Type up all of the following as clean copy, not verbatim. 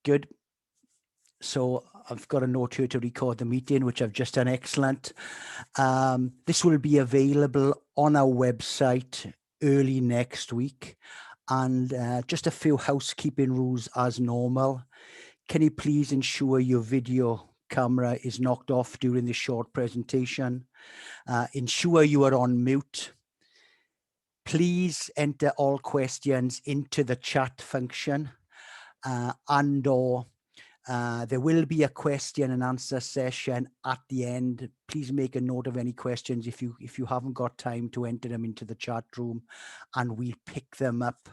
Good. So I've got a note here to record the meeting, which I've just done. Excellent. This will be available on our website early next week. And just a few housekeeping rules as normal. Can you please ensure your video camera is knocked off during this short presentation? Ensure you are on mute. Please enter all questions into the chat function and/or there will be a question and answer session at the end. Please make a note of any questions if you haven't got time to enter them into the chat room, and we'll pick them up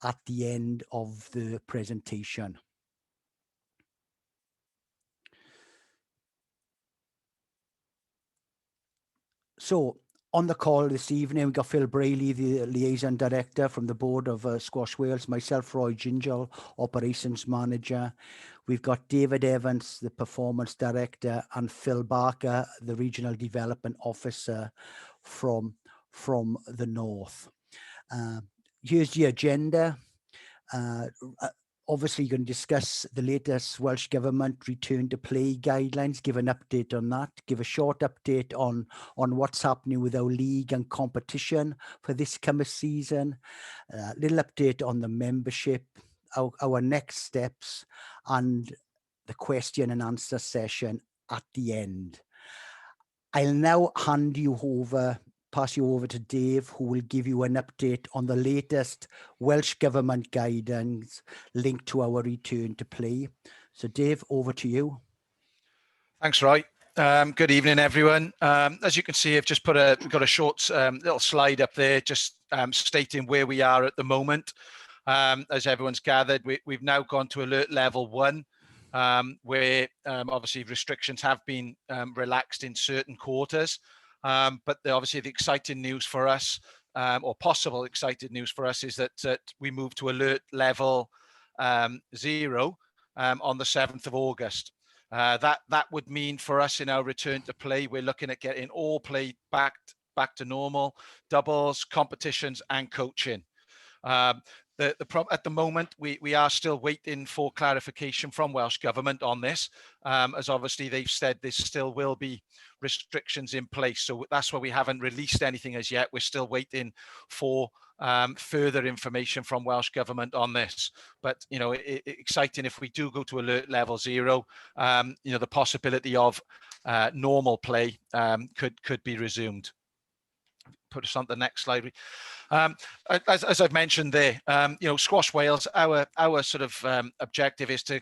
at the end of the presentation. So on the call this evening, we've got Phil Brayley, the Liaison Director from the Board of Squash Wales, myself, Roy Gingell, Operations Manager. We've got David Evans, the Performance Director, and Phil Barker, the Regional Development Officer from the North. Here's the agenda. Obviously, you're going to discuss the latest Welsh Government return to play guidelines, give an update on that, give a short update on what's happening with our league and competition for this coming season, a little update on the membership, our next steps, and the question and answer session at the end. I'll now pass you over to Dave, who will give you an update on the latest Welsh Government guidance linked to our return to play. So Dave, over to you. Thanks, Roy. Good evening, everyone. As you can see, I've just got a short little slide up there, just stating where we are at the moment. As everyone's gathered, we've now gone to alert level 1, where obviously restrictions have been relaxed in certain quarters. But obviously the exciting news for us, or possible exciting news for us, is that we move to alert level 0 on the 7th of August. That would mean for us in our return to play, we're looking at getting all play back to normal, doubles, competitions, and coaching. At the moment, we are still waiting for clarification from Welsh Government on this, as obviously they've said there still will be restrictions in place. So that's why we haven't released anything as yet. We're still waiting for further information from Welsh Government on this. But, you know, exciting if we do go to alert level 0, you know, the possibility of normal play could be resumed. Put us on the next slide. As I've mentioned there, you know, Squash Wales, our sort of objective is to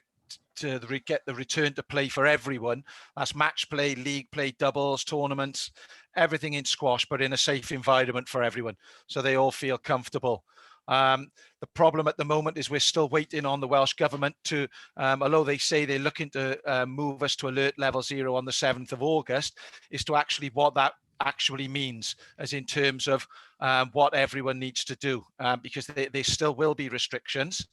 get the return to play for everyone. That's match play, league play, doubles, tournaments, everything in squash, but in a safe environment for everyone, so they all feel comfortable. The problem at the moment is we're still waiting on the Welsh Government to, although they say they're looking to move us to alert level 0 on the 7th of August, is to actually what that actually means, as in terms of what everyone needs to do, because there still will be restrictions.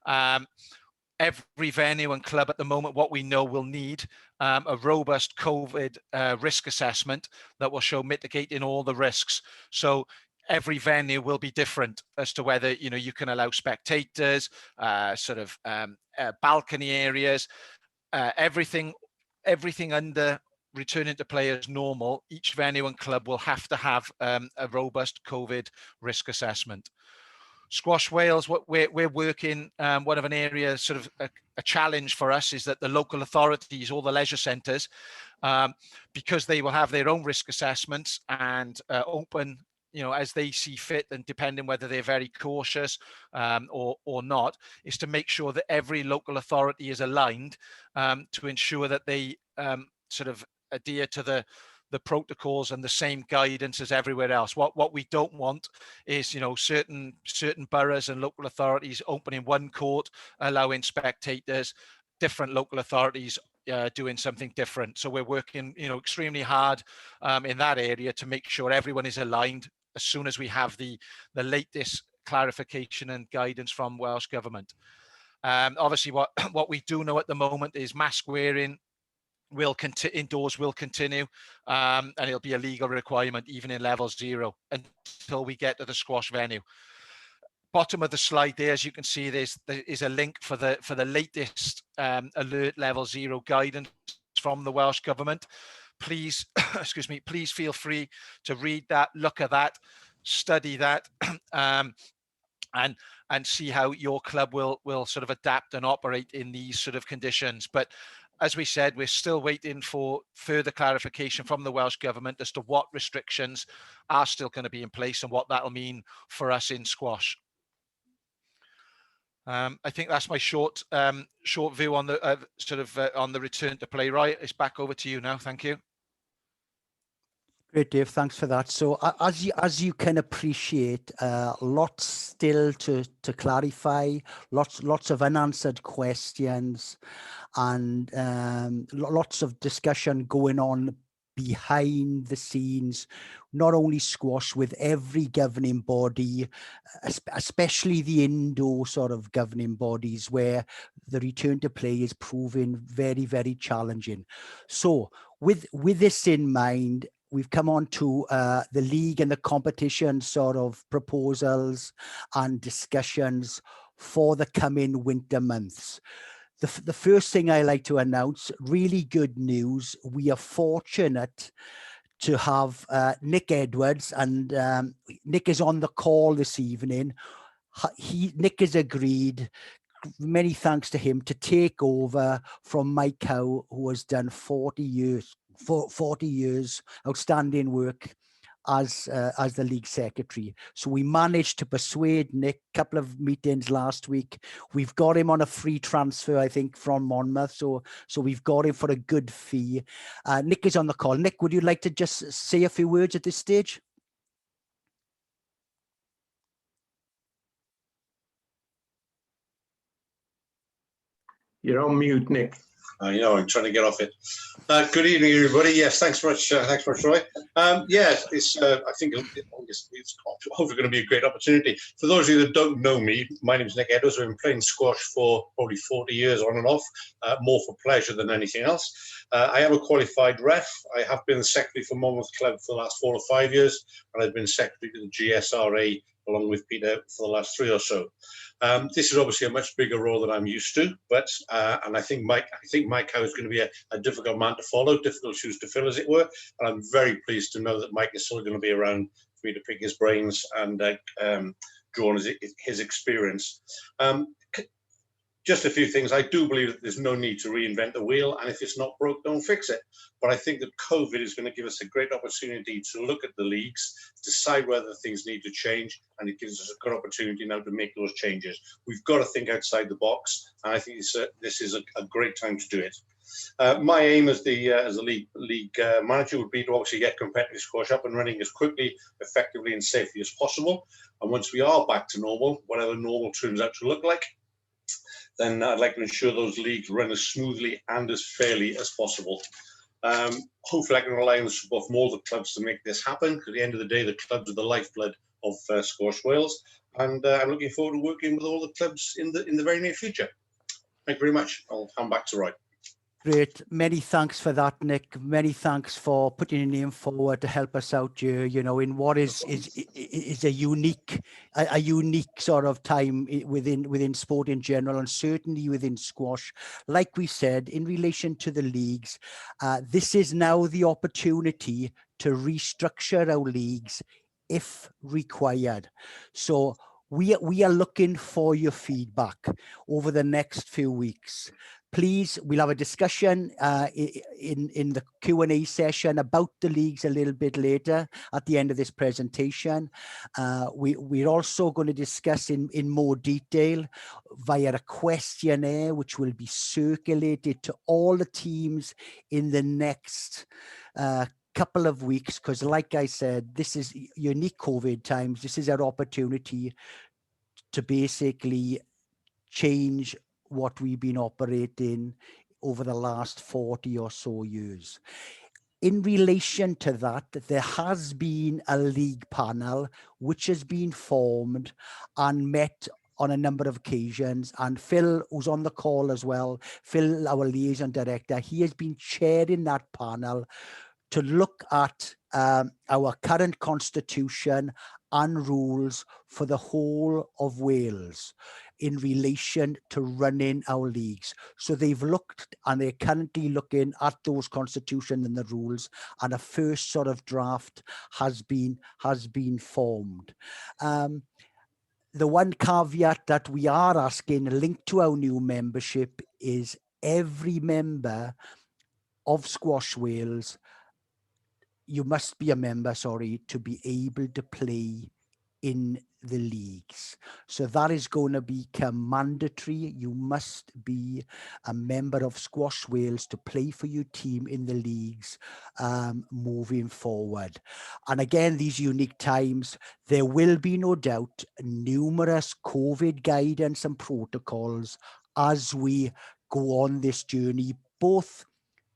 Every venue and club at the moment, what we know, will need a robust COVID risk assessment that will show mitigating all the risks. So every venue will be different as to whether, you know, you can allow spectators, balcony areas, everything under returning to play as normal. Each venue and club will have to have a robust COVID risk assessment. Squash Wales, what we're working, one of an area, sort of a challenge for us, is that the local authorities, all the leisure centres, because they will have their own risk assessments and open, you know, as they see fit, and depending whether they're very cautious or not, is to make sure that every local authority is aligned to ensure that they sort of adhere to the protocols and the same guidance as everywhere else. What we don't want is, you know, certain boroughs and local authorities opening one court, allowing spectators, different local authorities doing something different. So we're working, you know, extremely hard in that area to make sure everyone is aligned as soon as we have the latest clarification and guidance from Welsh Government. Obviously, what we do know at the moment is mask wearing indoors will continue, and it'll be a legal requirement even in level 0 until we get to the squash venue. bottom of the slide there, as you can see, there is a link for the latest alert level 0 guidance from the Welsh Government. Please, excuse me, please feel free to read that, look at that, study that, and see how your club will sort of adapt and operate in these sort of conditions. But as we said, we're still waiting for further clarification from the Welsh Government as to what restrictions are still going to be in place and what that'll mean for us in squash. I think that's my short view on the on the return to play. Right, it's back over to you now. Thank you. Great, Dave. Thanks for that. So as you can appreciate, lots still to clarify, lots of unanswered questions, and lots of discussion going on behind the scenes, not only squash, with every governing body, especially the indoor sort of governing bodies, where the return to play is proving very, very challenging. So with this in mind, we've come on to the league and the competition sort of proposals and discussions for the coming winter months. The first thing I like to announce, really good news. We are fortunate to have Nick Edwards, and Nick is on the call this evening. Nick has agreed, many thanks to him, to take over from Mike Howe, who has done 40 years outstanding work as the league secretary. So we managed to persuade Nick, a couple of meetings last week. We've got him on a free transfer, I think, from Monmouth. So we've got him for a good fee. Nick is on the call. Nick, would you like to just say a few words at this stage? You're on mute, Nick. I know, I'm trying to get off it. Good evening, everybody. Yes, thanks very much, Roy. Yes, I think it's hopefully going to be a great opportunity. For those of you that don't know me, my name is Nick Edwards. I've been playing squash for probably 40 years on and off, more for pleasure than anything else. I am a qualified ref. I have been the secretary for Monmouth Club for the last 4 or 5 years, and I've been secretary to the GSRA along with Peter for the last 3 or so. This is obviously a much bigger role than I'm used to, but and I think Mike Howe is going to be a difficult man to follow, difficult shoes to fill, as it were. And I'm very pleased to know that Mike is still going to be around for me to pick his brains and draw on his experience. Just a few things. I do believe that there's no need to reinvent the wheel, and if it's not broke, don't fix it. But I think that COVID is going to give us a great opportunity to look at the leagues, decide whether things need to change, and it gives us a good opportunity now to make those changes. We've got to think outside the box, and I think this is a great time to do it. My aim as the league manager would be to obviously get competitive squash up and running as quickly, effectively, and safely as possible. And once we are back to normal, whatever normal turns out to look like, then I'd like to ensure those leagues run as smoothly and as fairly as possible. Hopefully I can rely on the support from all the clubs to make this happen, because at the end of the day, the clubs are the lifeblood of Squash Wales, and I'm looking forward to working with all the clubs in the very near future. Thank you very much. I'll hand back to Roy. Great. Many thanks for that, Nick. Many thanks for putting your name forward to help us out here, you know, in what is a unique sort of time within sport in general, and certainly within squash. Like we said, in relation to the leagues, this is now the opportunity to restructure our leagues if required. So we are looking for your feedback over the next few weeks. Please, we'll have a discussion in the Q&A session about the leagues a little bit later at the end of this presentation. We're also going to discuss in more detail via a questionnaire, which will be circulated to all the teams in the next couple of weeks, because like I said, this is unique COVID times. This is our opportunity to basically change what we've been operating over the last 40 or so years. In relation to that, there has been a league panel which has been formed and met on a number of occasions, and Phil, who's on the call as well, Phil, our liaison director, he has been chairing that panel to look at our current constitution and rules for the whole of Wales in relation to running our leagues. So they've looked, and they're currently looking at those constitution and the rules, and a first sort of draft has been formed. The one caveat that we are asking, linked to our new membership, is every member of Squash Wales, you must be a member, sorry, to be able to play in the leagues. So that is going to become mandatory. You must be a member of Squash Wales to play for your team in the leagues moving forward. And again, these unique times, there will be no doubt numerous COVID guidance and protocols as we go on this journey, both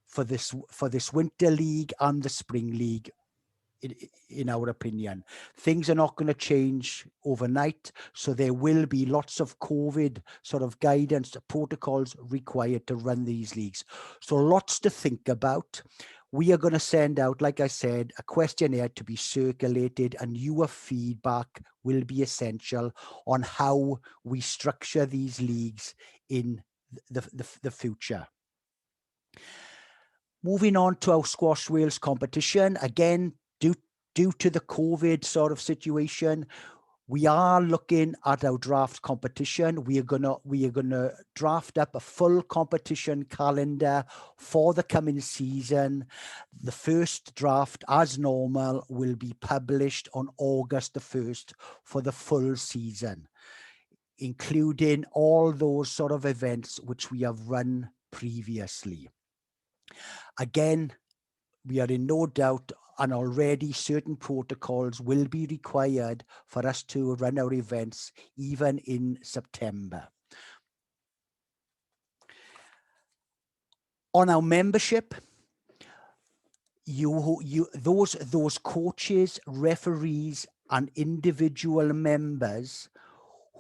for this winter league and the spring league. In our opinion, things are not going to change overnight, so there will be lots of COVID sort of guidance protocols required to run these leagues. So lots to think about. We are going to send out, like I said, a questionnaire to be circulated, and your feedback will be essential on how we structure these leagues in the future. Moving on to our Squash Wales competition, again, due to the COVID sort of situation, we are looking at our draft competition. We are gonna draft up a full competition calendar for the coming season. The first draft, as normal, will be published on August the 1st for the full season, including all those sort of events which we have run previously. Again, we are in no doubt, and already certain protocols will be required for us to run our events even in September. On our membership, those coaches, referees, and individual members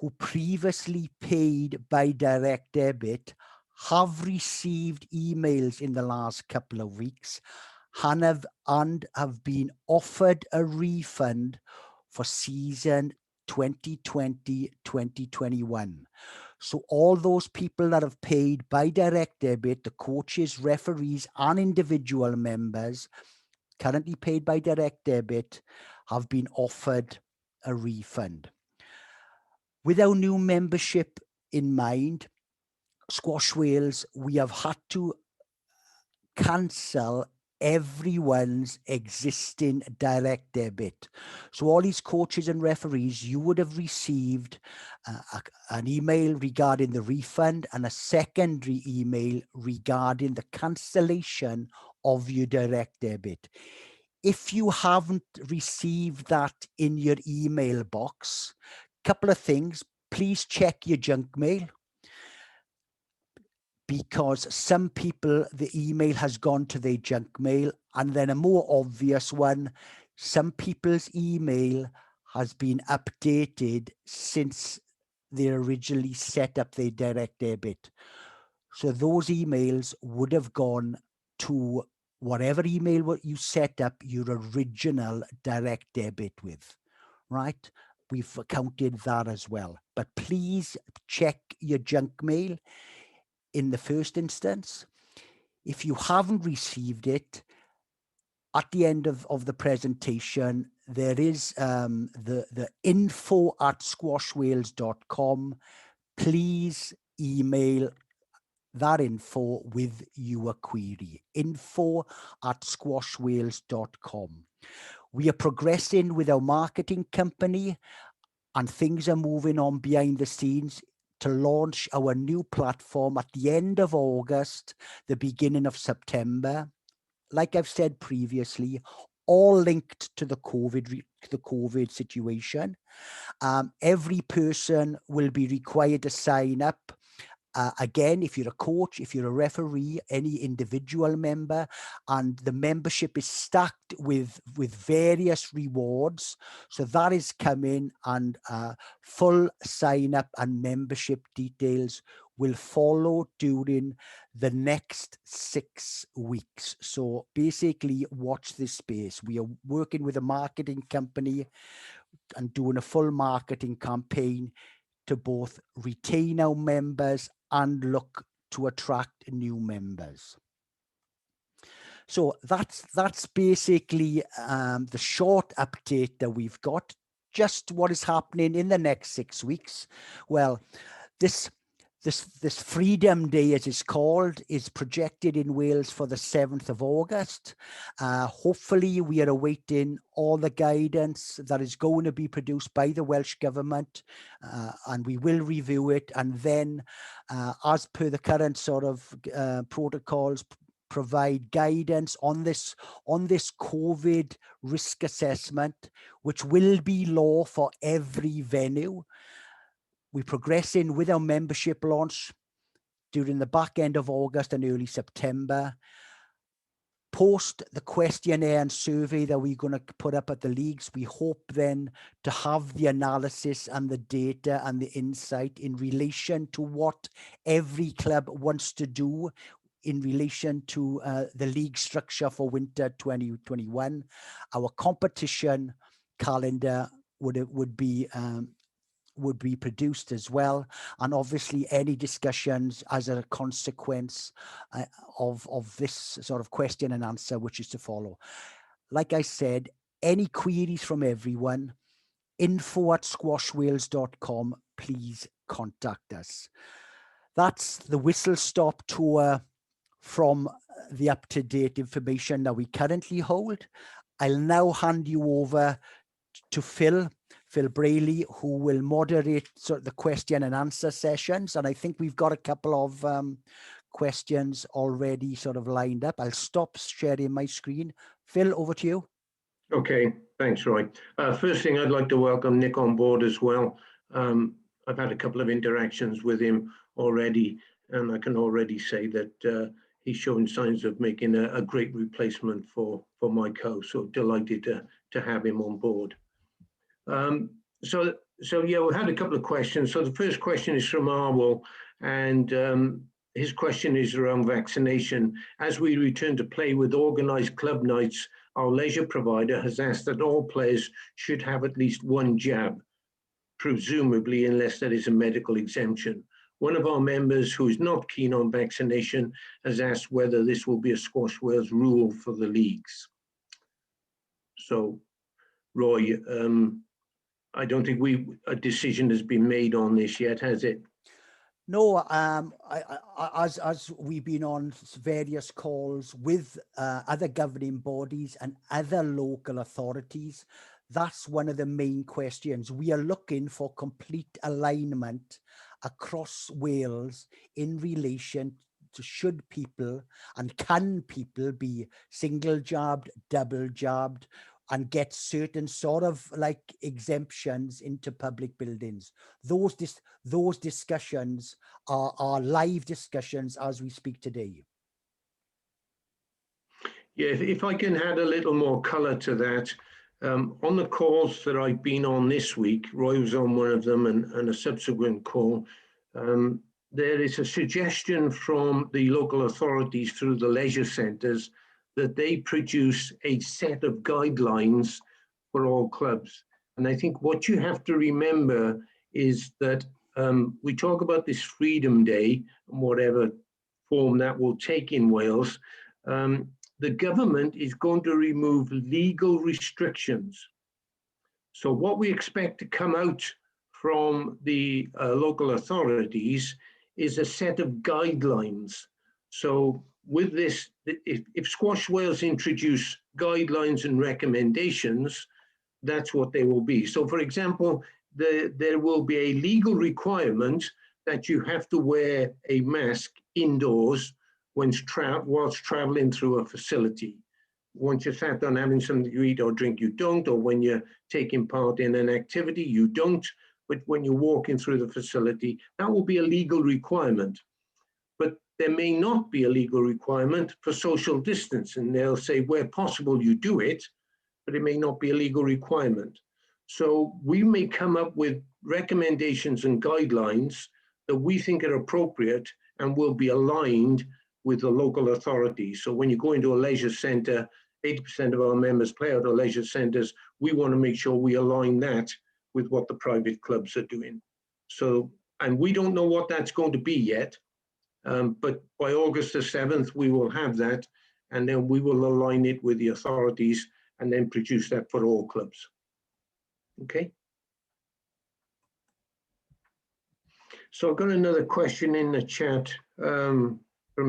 who previously paid by direct debit have received emails in the last couple of weeks and have been offered a refund for season 2020-2021. So all those people that have paid by direct debit, the coaches, referees, and individual members currently paid by direct debit, have been offered a refund. With our new membership in mind, Squash Wales, we have had to cancel everyone's existing direct debit. So all these coaches and referees, you would have received an email regarding the refund and a secondary email regarding the cancellation of your direct debit. If you haven't received that in your email box, couple of things, please check your junk mail, because some people, the email has gone to their junk mail. And then a more obvious one, some people's email has been updated since they originally set up their direct debit. So those emails would have gone to whatever email you set up your original direct debit with, right? We've counted that as well. But please check your junk mail in the first instance. If you haven't received it, at the end of the presentation, there is the info@squashwales.com. Please email that info with your query, info@squashwales.com. We are progressing with our marketing company, and things are moving on behind the scenes to launch our new platform at the end of August, the beginning of September. Like I've said previously, all linked to the COVID situation. Every person will be required to sign up. Again, if you're a coach, if you're a referee, any individual member, and the membership is stacked with various rewards. So that is coming, and full sign up and membership details will follow during the next 6 weeks. So basically watch this space. We are working with a marketing company. doing a full marketing campaign to both retain our members and look to attract new members. So that's basically the short update that we've got. Just what is happening in the next 6 weeks. Well, this Freedom Day, as it's called, is projected in Wales for the 7th of August. Hopefully, we are awaiting all the guidance that is going to be produced by the Welsh Government, and we will review it. And then, as per the current sort of protocols, provide guidance on this COVID risk assessment, which will be law for every venue. We're progressing with our membership launch during the back end of August and early September. Post the questionnaire and survey that we're going to put up at the leagues, we hope then to have the analysis and the data and the insight in relation to what every club wants to do in relation to the league structure for winter 2021. Our competition calendar would be produced as well, and obviously any discussions as a consequence of this sort of question and answer which is to follow. Like I said, any queries from everyone, info@squashwales.com, please contact us. That's the whistle stop tour from the up-to-date information that we currently hold. I'll now hand you over to Phil Brayley, who will moderate sort of the question and answer sessions. And I think we've got a couple of questions already sort of lined up. I'll stop sharing my screen. Phil, over to you. Okay, thanks, Roy. First thing, I'd like to welcome Nick on board as well. I've had a couple of interactions with him already, and I can already say that he's showing signs of making a great replacement for Mike-O. So delighted to have him on board. So yeah, we had a couple of questions. So the first question is from Arwell, and his question is around vaccination. As we return to play with organised club nights, our leisure provider has asked that all players should have at least one jab, presumably unless there is a medical exemption. One of our members who is not keen on vaccination has asked whether this will be a Squash Wales rule for the leagues. So, Roy, I don't think a decision has been made on this yet, has it? No, as we've been on various calls with other governing bodies and other local authorities, that's one of the main questions. We are looking for complete alignment across Wales in relation to should people and can people be single jabbed, double jabbed, and get certain sort of like exemptions into public buildings. Those discussions are live discussions as we speak today. Yeah, if I can add a little more colour to that, on the calls that I've been on this week, Roy was on one of them and a subsequent call, there is a suggestion from the local authorities through the leisure centres that they produce a set of guidelines for all clubs. And I think what you have to remember is that we talk about this Freedom Day, and whatever form that will take in Wales, the government is going to remove legal restrictions. So what we expect to come out from the local authorities is a set of guidelines. So with this, if Squash Wales introduce guidelines and recommendations, that's what they will be. So for example, there will be a legal requirement that you have to wear a mask indoors whilst traveling through a facility. Once you're sat down having something to eat or drink, you don't, or when you're taking part in an activity, you don't. But when you're walking through the facility, that will be a legal requirement. But there may not be a legal requirement for social distance, and they'll say where possible you do it, but it may not be a legal requirement. So we may come up with recommendations and guidelines that we think are appropriate and will be aligned with the local authorities. So when you go into a leisure centre 80% of our members play out of leisure centres. We want to make sure we align that with what the private clubs are doing. So, and we don't know what that's going to be yet, but by August the 7th, we will have that, and then we will align it with the authorities and then produce that for all clubs. Okay. So I've got another question in the chat from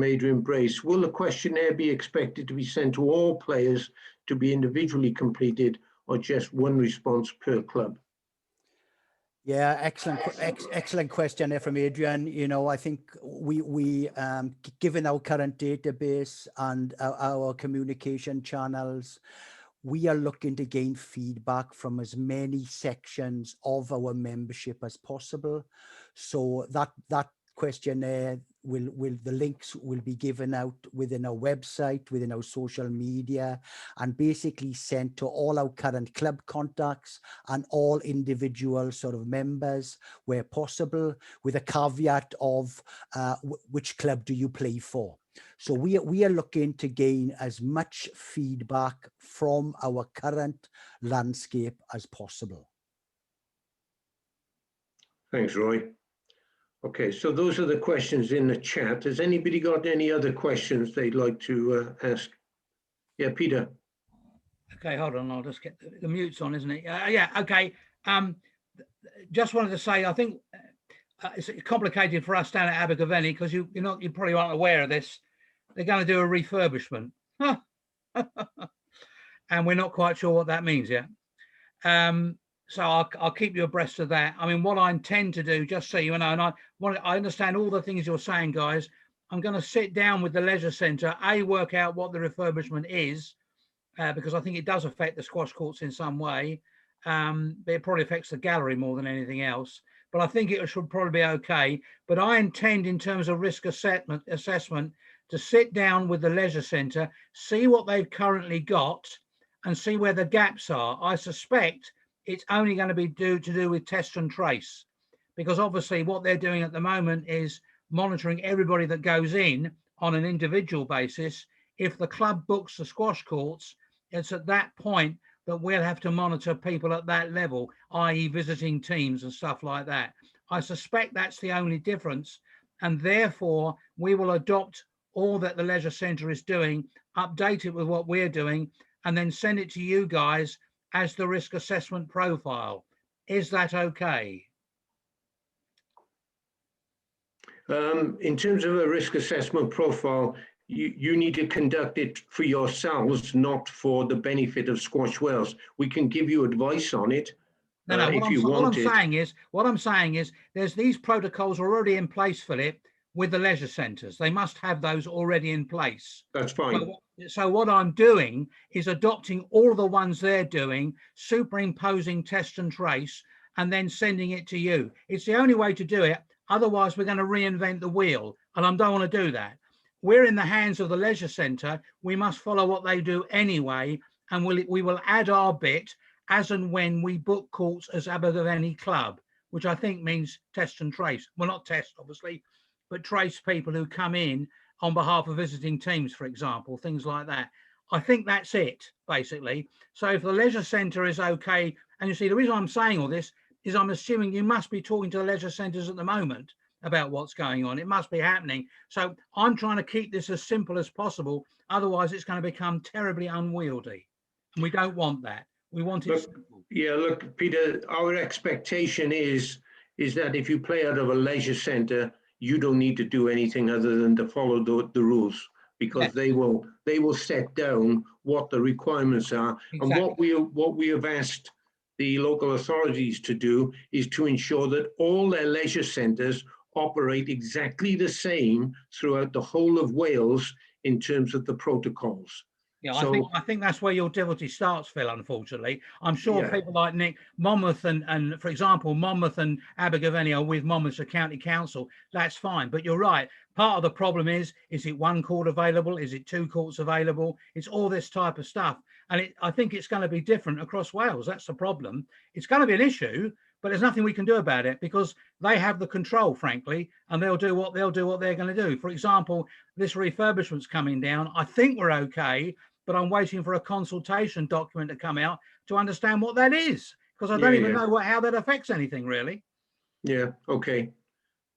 Adrian Brace. Will the questionnaire be expected to be sent to all players to be individually completed, or just one response per club? Yeah, excellent question there from Adrian. You know, I think we given our current database and our communication channels, we are looking to gain feedback from as many sections of our membership as possible. So that questionnaire the links will be given out within our website, within our social media, and basically sent to all our current club contacts and all individual sort of members where possible, with a caveat of which club do you play for. So we are looking to gain as much feedback from our current landscape as possible. Thanks, Roy. Okay, so those are the questions in the chat. Has anybody got any other questions they'd like to ask? Yeah, Peter. Okay, hold on. I'll just get the mute's on, isn't it? Yeah, okay. Just wanted to say, I think it's complicated for us down at Abergavenny because you probably aren't aware of this. They're going to do a refurbishment. And we're not quite sure what that means yet. So I'll keep you abreast of that. I mean, what I intend to do, just so you know, and I understand all the things you're saying, guys. I'm going to sit down with the leisure centre, work out what the refurbishment is, because I think it does affect the squash courts in some way. But it probably affects the gallery more than anything else. But I think it should probably be okay. But I intend, in terms of risk assessment, to sit down with the leisure centre, see what they've currently got, and see where the gaps are. I suspect it's only going to be to do with test and trace, because obviously what they're doing at the moment is monitoring everybody that goes in on an individual basis. If the club books the squash courts, it's at that point that we'll have to monitor people at that level, i.e. visiting teams and stuff like that. I suspect that's the only difference, and therefore we will adopt all that the leisure centre is doing, update it with what we're doing, and then send it to you guys as the risk assessment profile. Is that okay? In terms of a risk assessment profile, you need to conduct it for yourselves, not for the benefit of Squash Wales. We can give you advice on it. No, what I'm saying is there's these protocols already in place, Philip, with the leisure centres. They must have those already in place. That's fine. So what I'm doing is adopting all the ones they're doing, superimposing test and trace, and then sending it to you. It's the only way to do it. Otherwise, we're going to reinvent the wheel, and I don't want to do that. We're in the hands of the leisure centre. We must follow what they do anyway, and we will add our bit as and when we book courts as Abergavenny Club, which I think means test and trace. Well, not test, obviously, but trace people who come in on behalf of visiting teams, for example, things like that. I think that's it, basically. So if the leisure centre is okay, and you see, the reason I'm saying all this is I'm assuming you must be talking to the leisure centres at the moment about what's going on. It must be happening. So I'm trying to keep this as simple as possible. Otherwise, it's going to become terribly unwieldy. And we don't want that. We want it simple. Yeah, look, Peter, our expectation is that if you play out of a leisure centre, you don't need to do anything other than to follow the rules, because they will set down what the requirements are. Exactly. And what we have asked the local authorities to do is to ensure that all their leisure centres operate exactly the same throughout the whole of Wales in terms of the protocols. Yeah, So, I think that's where your difficulty starts, Phil, unfortunately. I'm sure people like Nick, Monmouth and for example, Monmouth and Abergavenny are with Monmouthshire County Council. That's fine. But you're right. Part of the problem is it one court available? Is it two courts available? It's all this type of stuff. And I think it's going to be different across Wales. That's the problem. It's going to be an issue, but there's nothing we can do about it because they have the control, frankly, and they'll do what they're going to do. For example, this refurbishment's coming down. I think we're okay. but I'm waiting for a consultation document to come out to understand what that is, because I don't Yeah, even yeah. know how that affects anything really. Yeah, okay.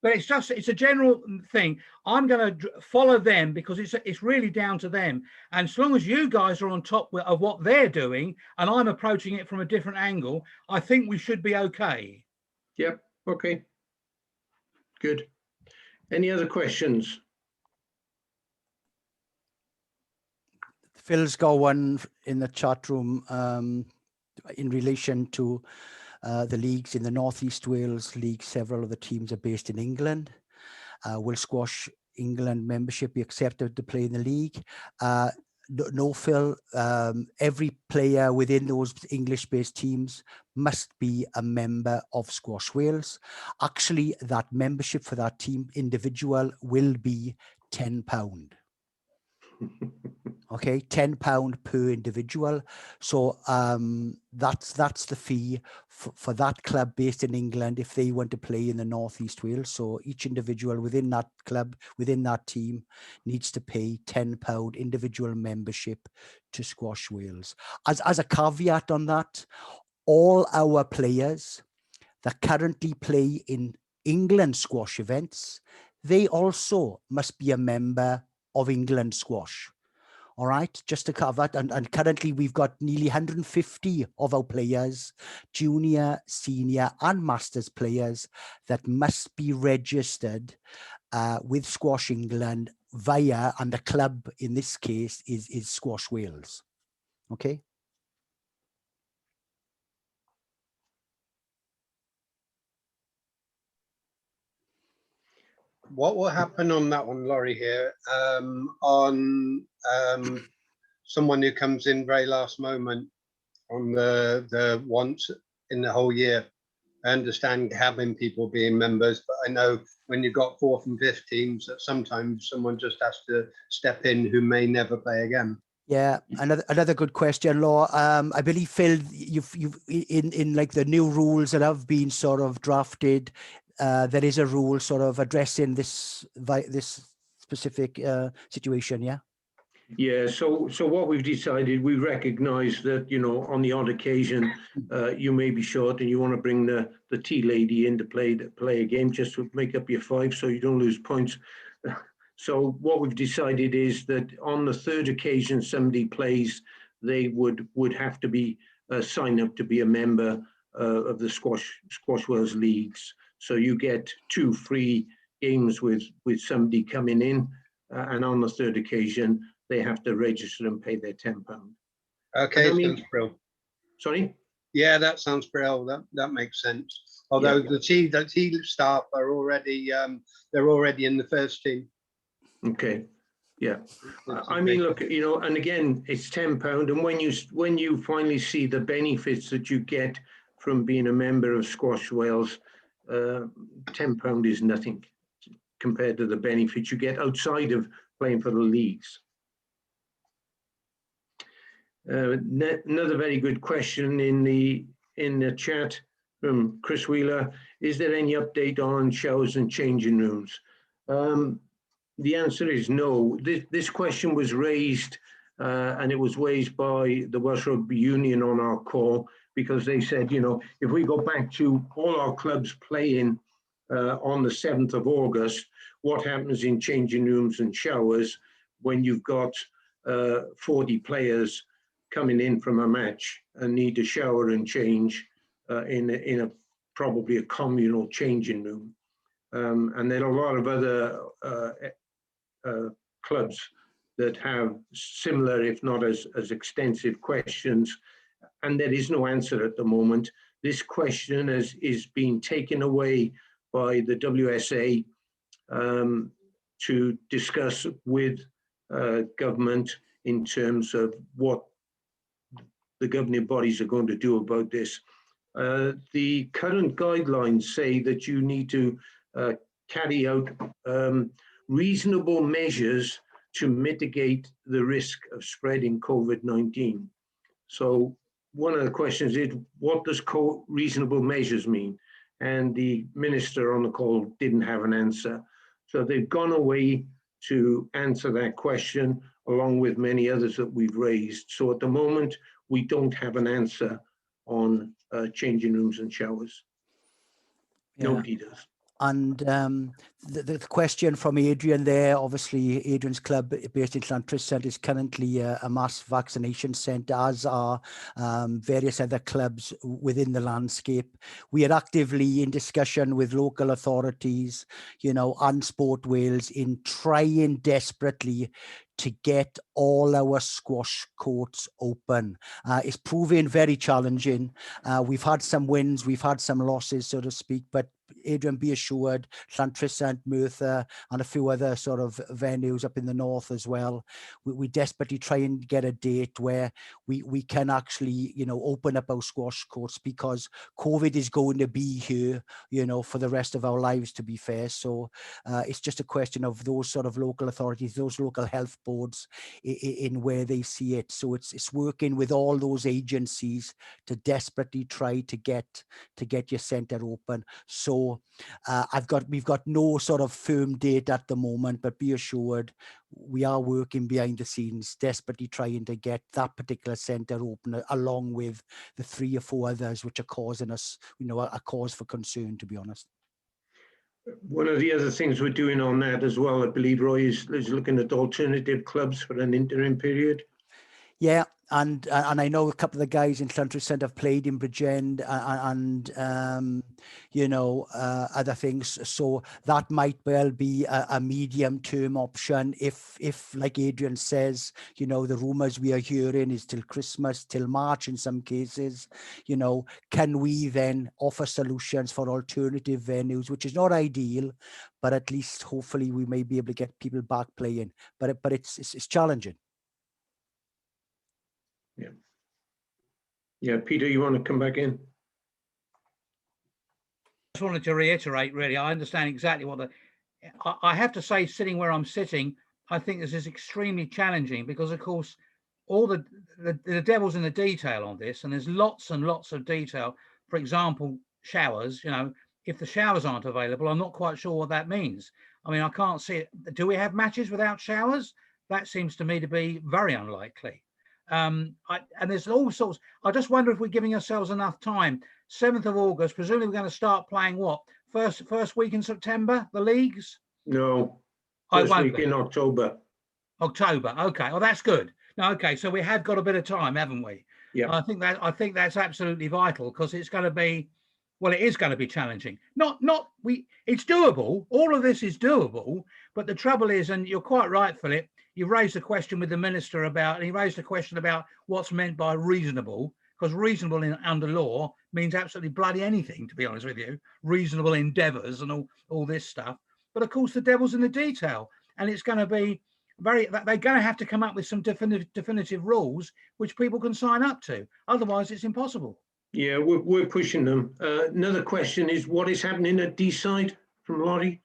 But it's a general thing. I'm going to follow them because it's really down to them. And as long as you guys are on top of what they're doing and I'm approaching it from a different angle, I think we should be okay. Yep, okay. Good. Any other questions? Phil's got one in the chat room in relation to the leagues in the Northeast Wales League. Several of the teams are based in England. Will Squash England membership be accepted to play in the league? No, Phil. Every player within those English-based teams must be a member of Squash Wales. Actually, that membership for that team individual will be £10. Okay, £10 per individual. So that's the fee for that club based in England if they want to play in the Northeast Wales. So each individual within that club, within that team, needs to pay £10 individual membership to Squash Wales. As a caveat on that, all our players that currently play in England squash events, they also must be a member of England Squash. All right, just to cover that. And currently we've got nearly 150 of our players, junior, senior and masters players that must be registered with Squash England via, and the club in this case is Squash Wales. Okay. What will happen on that one, Laurie, here, on someone who comes in very last moment on the once in the whole year? I understand having people being members, but I know when you've got 4th and 5th teams that sometimes someone just has to step in who may never play again. Yeah, another good question, Law. I believe, Phil, you've in like the new rules that have been sort of drafted, there is a rule sort of addressing this specific situation. Yeah. Yeah, so what we've decided, we recognise that, you know, on the odd occasion, you may be short and you want to bring the tea lady in to play a game just to make up your 5 so you don't lose points. So what we've decided is that on the 3rd occasion somebody plays, they would have to be sign up to be a member of the Squash Wales leagues. So you get 2 free games with somebody coming in, and on the 3rd occasion they have to register and pay their £10. Okay, I mean, sounds brilliant. Sorry? Yeah, that sounds brilliant. That makes sense. Although Yeah. the team staff are already they're already in the first team. Okay. Yeah. I mean, look, you know, and again, it's £10, and when you finally see the benefits that you get from being a member of Squash Wales, £10 is nothing compared to the benefits you get outside of playing for the leagues. Another very good question in the chat from Chris Wheeler: is there any update on showers and changing rooms? The answer is no. This question was raised, and it was raised by the Welsh Rugby Union on our call, because they said, you know, if we go back to all our clubs playing on the 7th of August, what happens in changing rooms and showers when you've got 40 players coming in from a match and need to shower and change in a probably a communal changing room. And there are a lot of other clubs that have similar, if not as extensive questions, and there is no answer at the moment. This question is being taken away by the WSA to discuss with government in terms of what the governing bodies are going to do about this. The current guidelines say that you need to carry out reasonable measures to mitigate the risk of spreading COVID-19. So one of the questions is, what does reasonable measures mean? And the minister on the call didn't have an answer. So they've gone away to answer that question, along with many others that we've raised. So at the moment, we don't have an answer on changing rooms and showers. Yeah. Nobody does. And the question from Adrian there, obviously Adrian's club based in Llantrisant is currently a mass vaccination centre, as are various other clubs within the landscape. We are actively in discussion with local authorities, you know, and Sport Wales in trying desperately to get all our squash courts open. It's proving very challenging. We've had some wins, we've had some losses, so to speak, but Adrian, be assured, Llantrisant, Merthyr, and a few other sort of venues up in the north as well. We desperately try and get a date where we can actually, you know, open up our squash courts, because COVID is going to be here, you know, for the rest of our lives, to be fair. So it's just a question of those sort of local authorities, those local health boards in where they see it. So it's working with all those agencies to desperately try to get your centre open. So we've got no sort of firm date at the moment, but be assured we are working behind the scenes, desperately trying to get that particular centre open, along with the 3 or 4 others which are causing us, you know, a cause for concern, to be honest. One of the other things we're doing on that as well, I believe, Roy, is looking at alternative clubs for an interim period. Yeah, and I know a couple of the guys in Llantrisant have played in Bridgend and you know, other things. So that might well be a medium-term option if, like Adrian says, you know, the rumours we are hearing is till Christmas, till March in some cases. You know, can we then offer solutions for alternative venues, which is not ideal, but at least hopefully we may be able to get people back playing. But it's challenging. Yeah. Yeah, Peter, you want to come back in? I just wanted to reiterate, really, I understand exactly what I have to say, sitting where I'm sitting, I think this is extremely challenging because, of course, all the devil's in the detail on this, and there's lots and lots of detail. For example, showers, you know, if the showers aren't available, I'm not quite sure what that means. I mean, I can't see it. Do we have matches without showers? That seems to me to be very unlikely. And there's all sorts. I just wonder if we're giving ourselves enough time. 7th of August, presumably we're going to start playing what? First week in September, the leagues? No, first week in October. October, okay. Well, that's good. No, okay, so we have got a bit of time, haven't we? Yeah. I think that's absolutely vital, because it's going to be, well, it is going to be challenging. It's doable. All of this is doable, but the trouble is, and you're quite right, Philip, you raised a question with the minister and he raised a question about what's meant by reasonable, because reasonable under law means absolutely bloody anything, to be honest with you. Reasonable endeavours and all this stuff. But of course, the devil's in the detail, and it's going to be they're going to have to come up with some definitive rules which people can sign up to. Otherwise, it's impossible. Yeah, we're pushing them. Another question is, what is happening at D-side from Laurie?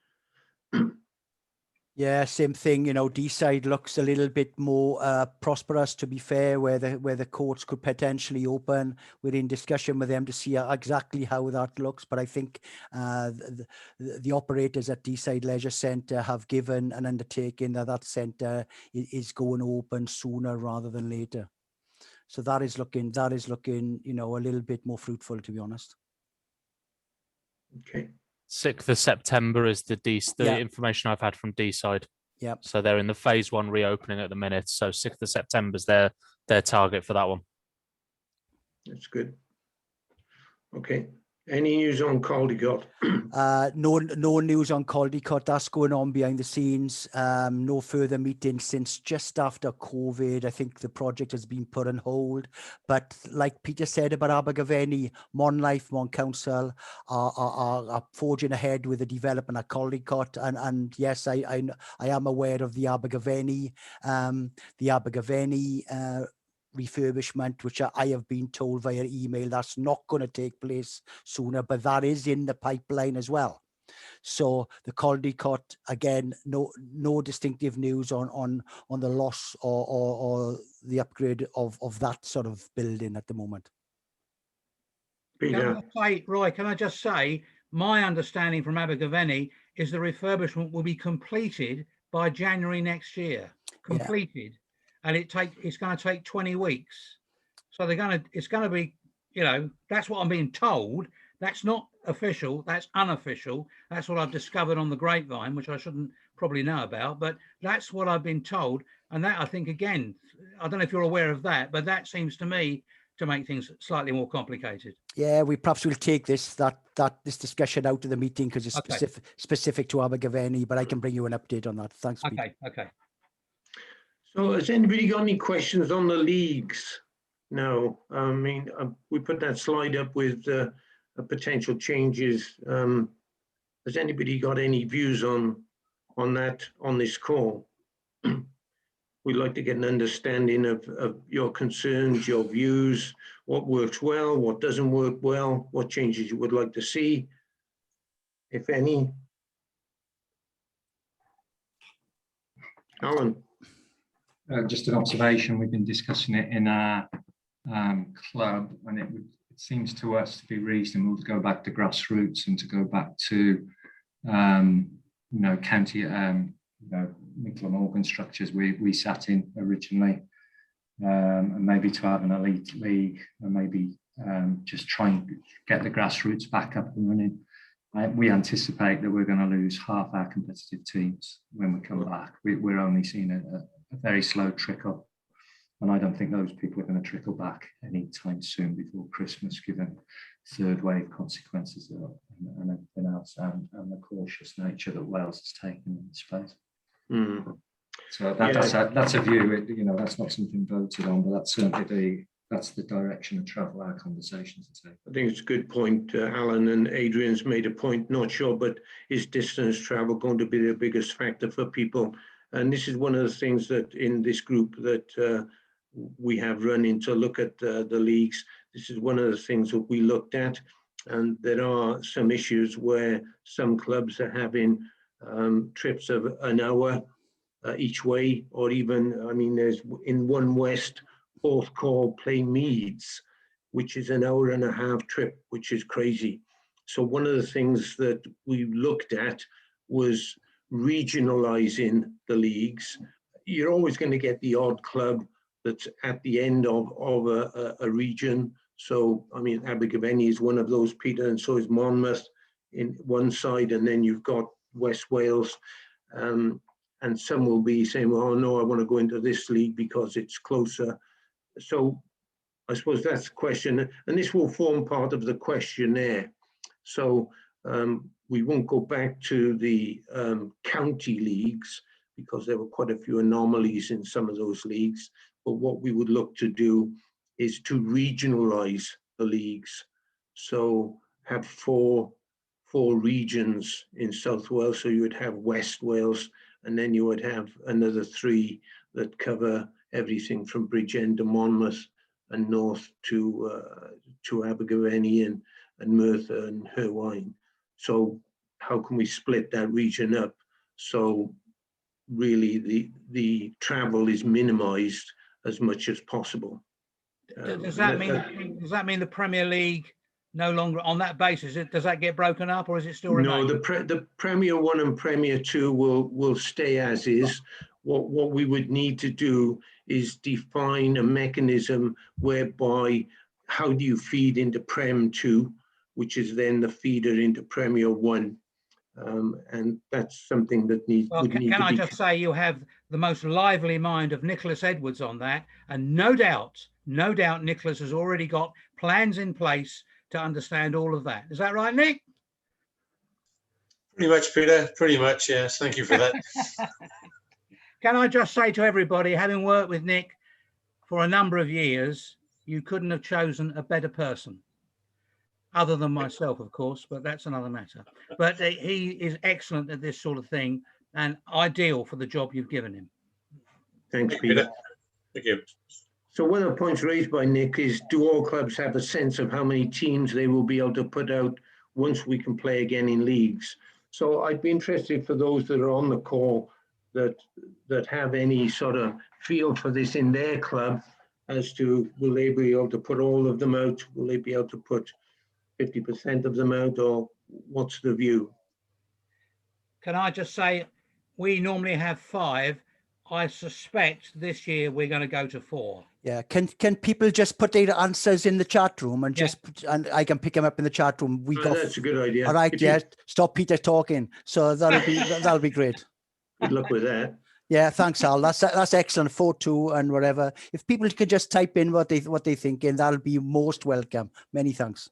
Yeah, same thing. You know, D-side looks a little bit more prosperous, to be fair, where the courts could potentially open. We're in discussion with them to see exactly how that looks. But I think the operators at D-side Leisure Centre have given an undertaking that centre is going to open sooner rather than later. So that is looking, you know, a little bit more fruitful, to be honest. Okay. 6th of September is the information I've had from D-side. Yeah. So they're in the phase 1 reopening at the minute. So 6th of September is their target for that one. That's good. Okay. Any news on Caldicott? No news on Caldicott. That's going on behind the scenes. No further meetings since just after COVID. I think the project has been put on hold. But like Peter said about Abergavenny, Monlife, Mon Council are forging ahead with the development of Caldicott. And yes, I am aware of the Abergavenny refurbishment, which I have been told via email that's not going to take place sooner, but that is in the pipeline as well. So the Caldicott, again, no distinctive news on the loss or the upgrade of that sort of building at the moment. Peter. Roy, can I just say, my understanding from Abergavenny is the refurbishment will be completed by January next year, completed, and it's going to take 20 weeks. So it's going to be, you know, that's what I'm being told. That's not official. That's unofficial. That's what I've discovered on the grapevine, which I shouldn't probably know about, but that's what I've been told. And that, I think, again, I don't know if you're aware of that, but that seems to me to make things slightly more complicated. Yeah, we perhaps will take this discussion out of the meeting because it's specific to Abergavenny, but I can bring you an update on that. Thanks, Pete. Okay. So has anybody got any questions on the leagues? No, I mean, we put that slide up with potential changes. Has anybody got any views on that on this call? We'd like to get an understanding of your concerns, your views, what works well, what doesn't work well, what changes you would like to see, if any. Alan. Just an observation, we've been discussing it in our club, and it seems to us to be reasonable to go back to grassroots and to go back to county Michael Morgan structures we sat in originally, and maybe to have an elite league, and maybe just try and get the grassroots back up and running. We anticipate that we're going to lose half our competitive teams when we come back. We're only seeing a very slow trickle, and I don't think those people are going to trickle back anytime soon before Christmas, given third wave consequences and everything else, and the cautious nature that Wales has taken in the space. So that's a view. That's not something voted on, but that's certainly that's the direction of travel our conversations are taking. I think it's a good point. Alan and Adrian's made a point, not sure, but is distance travel going to be the biggest factor for people? And this is one of the things that in this group that we have running to look at the leagues. This is one of the things that we looked at, and there are some issues where some clubs are having trips of an hour each way, or even, I mean, there's in One West, fourth call play Meads, which is an hour and a half trip, which is crazy. So one of the things that we looked at was regionalizing the leagues. You're always going to get the odd club that's at the end of a region. So, I mean, Abergavenny is one of those, Peter, and so is Monmouth in one side, and then you've got West Wales. And some will be saying, well, no, I want to go into this league because it's closer. So I suppose that's the question, and this will form part of the questionnaire. So we won't go back to the county leagues because there were quite a few anomalies in some of those leagues. But what we would look to do is to regionalize the leagues. So have four regions in South Wales. So you would have West Wales, and then you would have another 3 that cover everything from Bridgend to Monmouth and north to Abergavenny and Merthyr and Herwine. So how can we split that region up so really the travel is minimized as much as possible? Does that mean the Premier League no longer on that basis? Does that get broken up, or is it still remain? No, the Premier 1 and Premier 2 will stay as is. What we would need to do is define a mechanism whereby how do you feed into Prem 2, which is then the feeder into Premier 1. And that's something that needs. Well, can I just say you have the most lively mind of Nicholas Edwards on that, and no doubt Nicholas has already got plans in place to understand all of that. Is that right, Nick? Pretty much, Peter. Pretty much, yes. Thank you for that. Can I just say to everybody, having worked with Nick for a number of years, you couldn't have chosen a better person. Other than myself, of course, but that's another matter. But he is excellent at this sort of thing and ideal for the job you've given him. Thanks, Peter. Thank you. So one of the points raised by Nick is, do all clubs have a sense of how many teams they will be able to put out once we can play again in leagues? So I'd be interested for those that are on the call that have any sort of feel for this in their club as to, will they be able to put all of them out? Will they be able to put 50% of them out, or what's the view? Can I just say, we normally have 5. I suspect this year we're going to go to 4. Yeah, can people just put their answers in the chat room and Yeah. and I can pick them up in the chat room. We got That's a good idea. all right. If you- Yeah, stop Peter talking. So that'll be great. Good luck with that. Yeah, thanks, Al. That's excellent. 4-2 and whatever. If people could just type in what they think, and that'll be most welcome. Many thanks.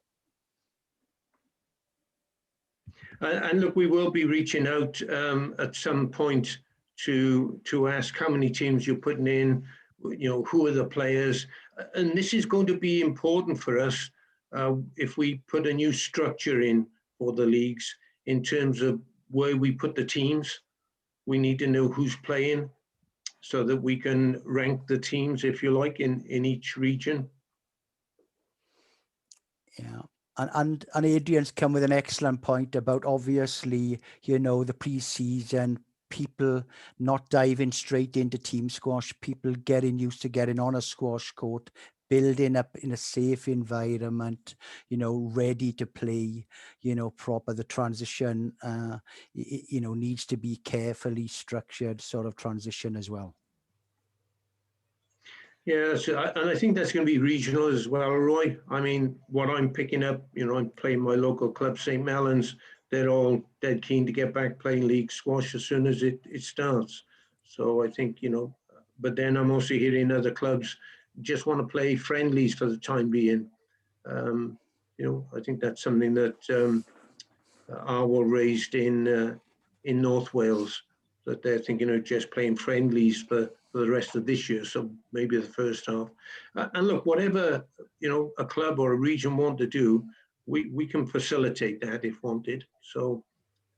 And look, we will be reaching out at some point to ask how many teams you're putting in, you know, who are the players. And this is going to be important for us if we put a new structure in for the leagues in terms of where we put the teams. We need to know who's playing so that we can rank the teams, if you like, in each region. Yeah. And Adrian's come with an excellent point about, obviously, you know, the pre-season, people not diving straight into team squash, people getting used to getting on a squash court, building up in a safe environment, you know, ready to play, you know, proper. The transition, you know, needs to be carefully structured sort of transition as well. Yeah, and I think that's going to be regional as well, Roy. I mean, what I'm picking up, you know, I'm playing my local club, St. Mellons. They're all dead keen to get back playing league squash as soon as it starts. So I think, you know, but then I'm also hearing other clubs just want to play friendlies for the time being. You know, I think that's something that Arwell raised in North Wales, that they're thinking of just playing friendlies for the rest of this year, so maybe the first half. And look, whatever, you know, a club or a region want to do, we can facilitate that if wanted. So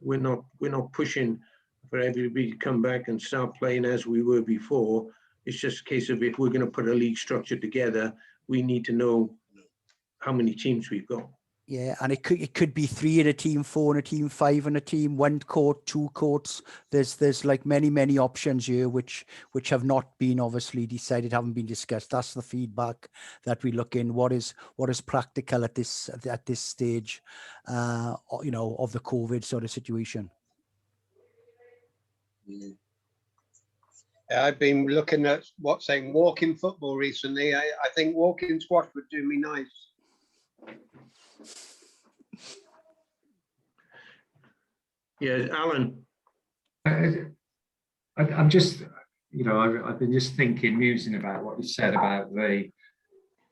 we're not pushing for everybody to come back and start playing as we were before. It's just a case of, if we're going to put a league structure together, we need to know how many teams we've got. Yeah, and it could be 3 in a team, 4 in a team, 5 in a team, 1 court, 2 courts. There's like many options here which have not been obviously decided, haven't been discussed. That's the feedback that we look in. What is practical at this stage, you know, of the COVID sort of situation. I've been looking at saying walking football recently. I think walking squash would do me nice. Yeah, Alan. I'm just, you know, I've been just musing about what you said about the,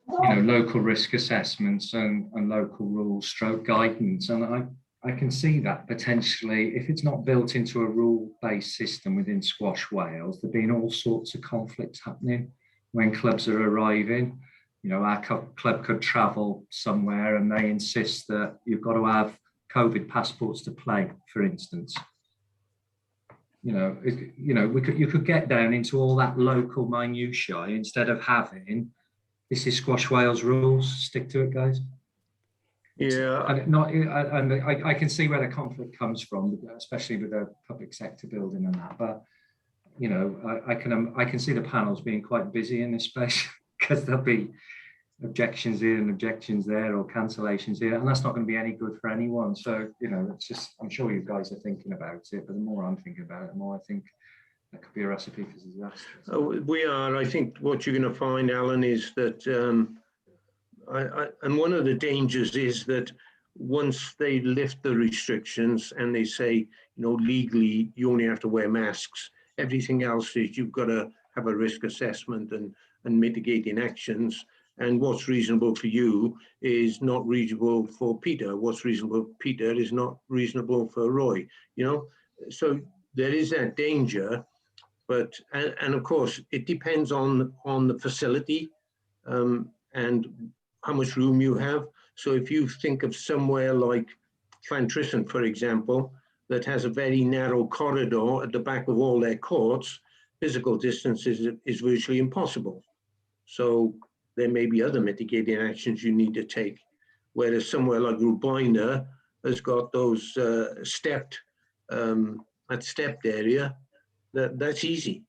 you know, local risk assessments and local rules stroke guidance. And I can see that potentially, if it's not built into a rule-based system within Squash Wales, there being all sorts of conflicts happening when clubs are arriving. You know, our club could travel somewhere and they insist that you've got to have COVID passports to play, for instance. You know, you could get down into all that local minutiae instead of having, this is Squash Wales rules, stick to it, guys. Yeah, I can see where the conflict comes from, especially with the public sector building and that. But you know, I can see the panels being quite busy in this space because there'll be objections here and objections there, or cancellations here, and that's not going to be any good for anyone. So you know, it's just, I'm sure you guys are thinking about it, but the more I'm thinking about it, the more I think that could be a recipe for disaster. we are. I think what you're going to find, Alan, is that, and one of the dangers is that once they lift the restrictions and they say, you know, legally you only have to wear masks, everything else is you've got to have a risk assessment and mitigating actions. And what's reasonable for you is not reasonable for Peter. What's reasonable for Peter is not reasonable for Roy, you know? So there is that danger, but, and of course, it depends on the facility and how much room you have. So if you think of somewhere like Llantrisant, for example, that has a very narrow corridor at the back of all their courts, physical distance is virtually impossible. So there may be other mitigating actions you need to take. Whereas somewhere like Rubina has got those stepped area, that's easy.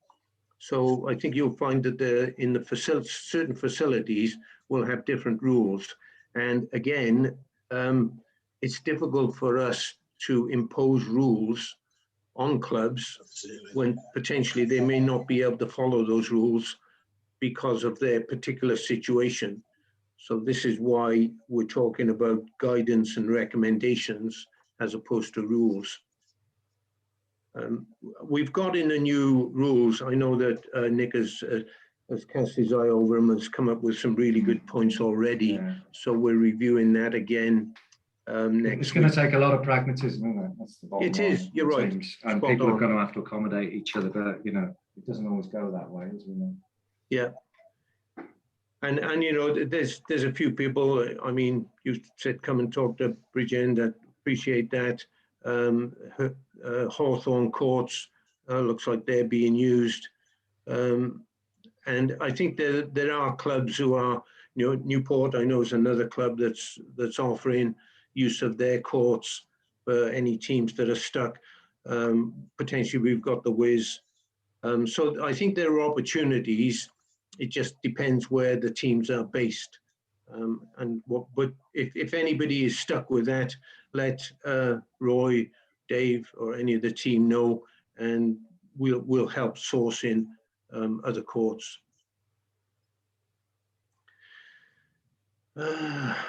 So I think you'll find that in the certain facilities will have different rules. And again, it's difficult for us to impose rules on clubs when potentially they may not be able to follow those rules because of their particular situation. So this is why we're talking about guidance and recommendations as opposed to rules. We've got in the new rules, I know that Nick has cast his eye over them, has come up with some really good points already. Yeah. So we're reviewing that again next It's going week. to take a lot of pragmatism, isn't it? That's the bottom It line. is, you're right. Teams. And Spot people on. are going to have to accommodate each other, but you know, it doesn't always go that way, as we know. Yeah. And you know, there's a few people, I mean, you said come and talk to Bridgend, I appreciate that. Hawthorne courts, looks like they're being used. And I think there are clubs who are, you know, Newport, I know is another club that's offering use of their courts for any teams that are stuck. Potentially we've got the Wiz. So I think there are opportunities. It just depends where the teams are based. But if anybody is stuck with that, let Roy, Dave, or any of the team know, and we'll help source in other courts.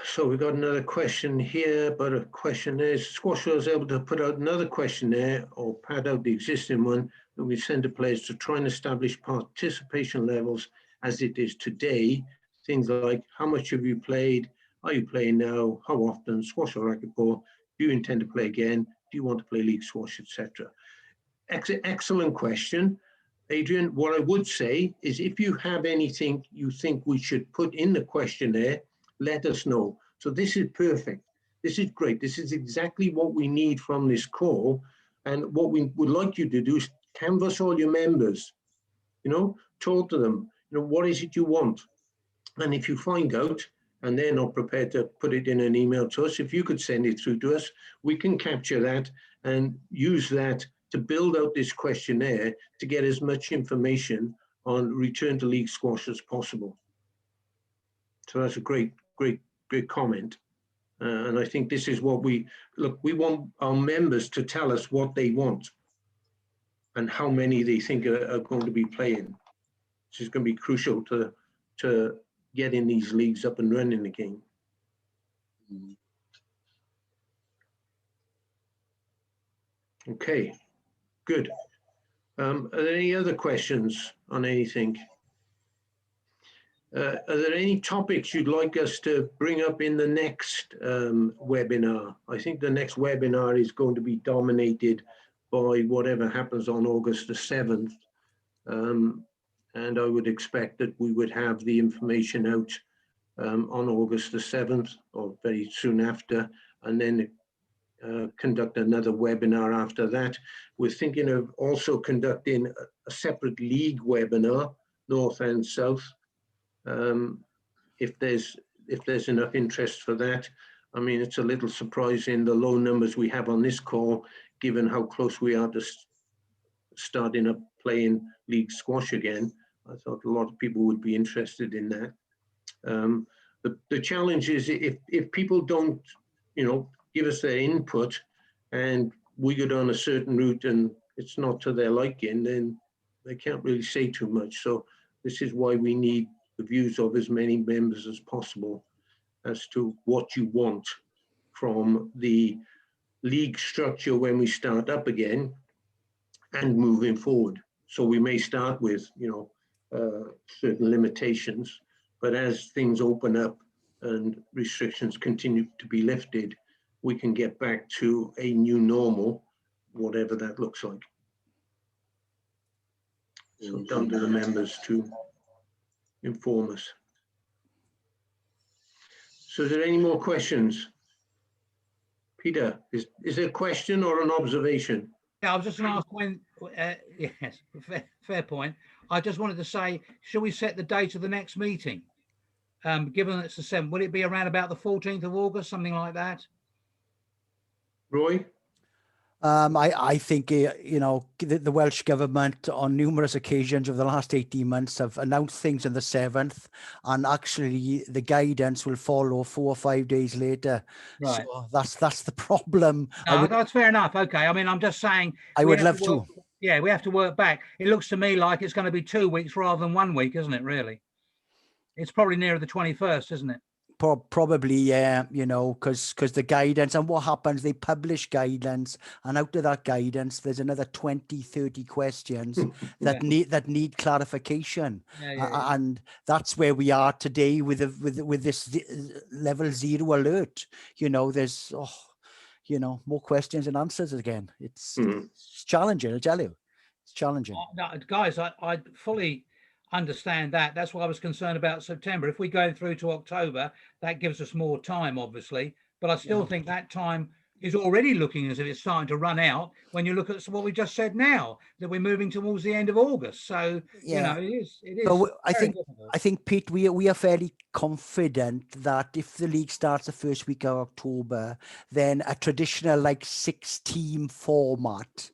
So we've got another question here, but a question is, Squash was able to put out another questionnaire or pad out the existing one that we send to players to try and establish participation levels as it is today. Things like, how much have you played? Are you playing now? How often? Squash or racquetball? Do you intend to play again? Do you want to play league squash, etc.? Excellent question, Adrian. What I would say is if you have anything you think we should put in the questionnaire, let us know. So this is perfect. This is great. This is exactly what we need from this call. And what we would like you to do is canvass all your members, you know, talk to them, you know, what is it you want? And if you find out and they're not prepared to put it in an email to us, if you could send it through to us, we can capture that and use that to build out this questionnaire to get as much information on return to league squash as possible. So that's a great comment. And I think this is what we want our members to tell us what they want and how many they think are going to be playing, which is going to be crucial to getting these leagues up and running again. Okay, good. Are there any other questions on anything? Are there any topics you'd like us to bring up in the next webinar? I think the next webinar is going to be dominated by whatever happens on August the 7th. And I would expect that we would have the information out on August the 7th or very soon after, and then conduct another webinar after that. We're thinking of also conducting a separate league webinar, North and South. If there's enough interest for that. I mean, it's a little surprising the low numbers we have on this call, given how close we are to starting up playing league squash again. I thought a lot of people would be interested in that. The challenge is if people don't, you know, give us their input and we go down a certain route and it's not to their liking, then they can't really say too much. So this is why we need the views of as many members as possible as to what you want from the league structure when we start up again and moving forward. So we may start with, you know, certain limitations, but as things open up and restrictions continue to be lifted, we can get back to a new normal, whatever that looks like. So down to the members to inform us. So is there any more questions? Peter, is there a question or an observation? Yeah, I was just going to ask when, yes, fair point. I just wanted to say, shall we set the date of the next meeting? Given it's the 7th, will it be around about the 14th of August, something like that? Roy? I think, you know, the Welsh government on numerous occasions over the last 18 months have announced things on the 7th, and actually the guidance will follow 4 or 5 days later. Right. So that's the problem. No, that's fair enough. Okay. I mean, I'm just saying. I we would have love work- to. Yeah, we have to work back. It looks to me like it's going to be 2 weeks rather than 1 week, isn't it, really? It's probably nearer the 21st, isn't it? Probably, yeah, you know, because the guidance, and what happens, they publish guidance, and out of that guidance there's another 20, 30 questions that need clarification. And that's where we are today with this level 0 alert. You know, there's you know, more questions and answers again. It's challenging, I tell you. It's challenging. No, guys, I fully understand that. That's why I was concerned about September. If we go through to October, that gives us more time, obviously. But I still think that time is already looking as if it's starting to run out when you look at what we just said now, that we're moving towards the end of August. So, you know, it is. So I difficult. think, Pete, we are fairly confident that if the league starts the first week of October, then a traditional like 6-team format,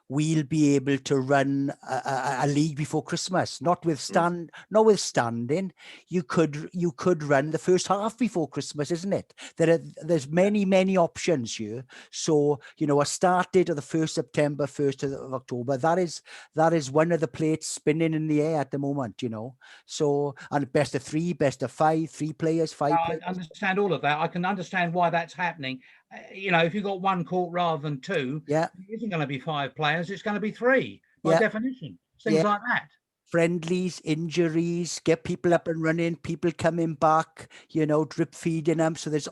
we'll be able to run a league before Christmas. Notwithstanding, you could run the first half before Christmas, isn't it? There's many options here. So, you know, a start date of the 1st September, 1st of October, that is one of the plates spinning in the air at the moment, you know. So, and best of 3, best of 5, 3 players, 5 players. I understand all of that. I can understand why that's happening. You know, if you've got 1 court rather than 2, it isn't going to be 5 players. It's going to be 3 by definition. Things like that. Friendlies, injuries, get people up and running, people coming back, you know, drip feeding them. So there's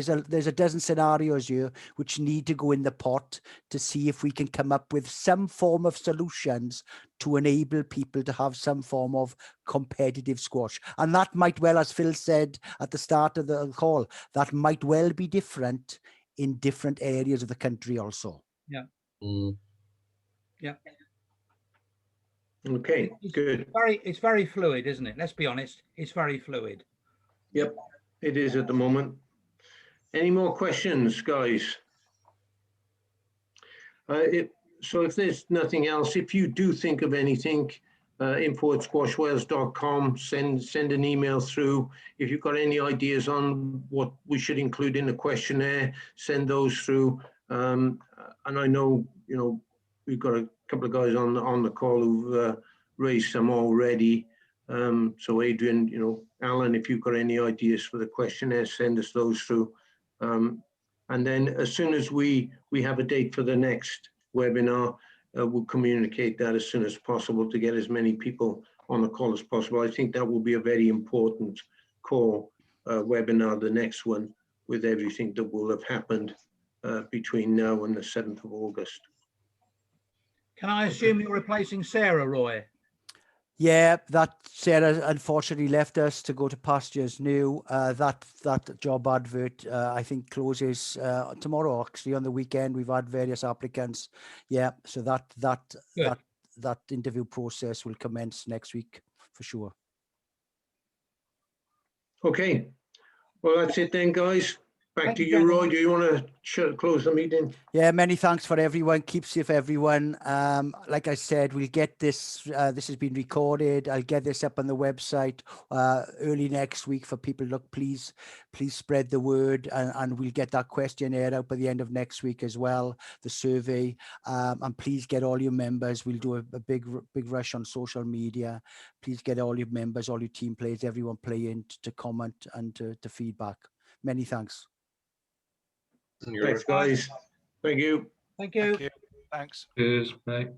a dozen scenarios here which need to go in the pot to see if we can come up with some form of solutions to enable people to have some form of competitive squash. And that might well, as Phil said at the start of the call, that might well be different in different areas of the country also. Yeah. Yeah. Okay, good. It's very fluid, isn't it? Let's be honest. It's very fluid. Yep, it is at the moment. Any more questions, guys? So if there's nothing else, if you do think of anything, info@squashwales.com, send an email through. If you've got any ideas on what we should include in the questionnaire, send those through. And I know, you know, we've got a couple of guys on the call who've raised some already. So Adrian, you know, Alan, if you've got any ideas for the questionnaire, send us those through. And then as soon as we have a date for the next webinar, we'll communicate that as soon as possible to get as many people on the call as possible. I think that will be a very important call webinar, the next one, with everything that will have happened between now and the 7th of August. Can I assume you're replacing Sarah, Roy? Yeah, that Sarah unfortunately left us to go to pastures new. That job advert, I think, closes tomorrow. Actually, on the weekend, we've had various applicants. Yeah, so that interview process will commence next week for sure. Okay, well, that's it then, guys. Back to you, Roy. Do you want to close the meeting? Yeah, many thanks for everyone. Keep safe, everyone. Like I said, we'll get this. This has been recorded. I'll get this up on the website early next week for people. Look, please spread the word, and we'll get that questionnaire out by the end of next week as well. The survey, and please get all your members. We'll do a big rush on social media. Please get all your members, all your team players, everyone playing to comment and to feedback. Many thanks. Thanks, guys. Thank you. Thank you. Thanks. Cheers, mate.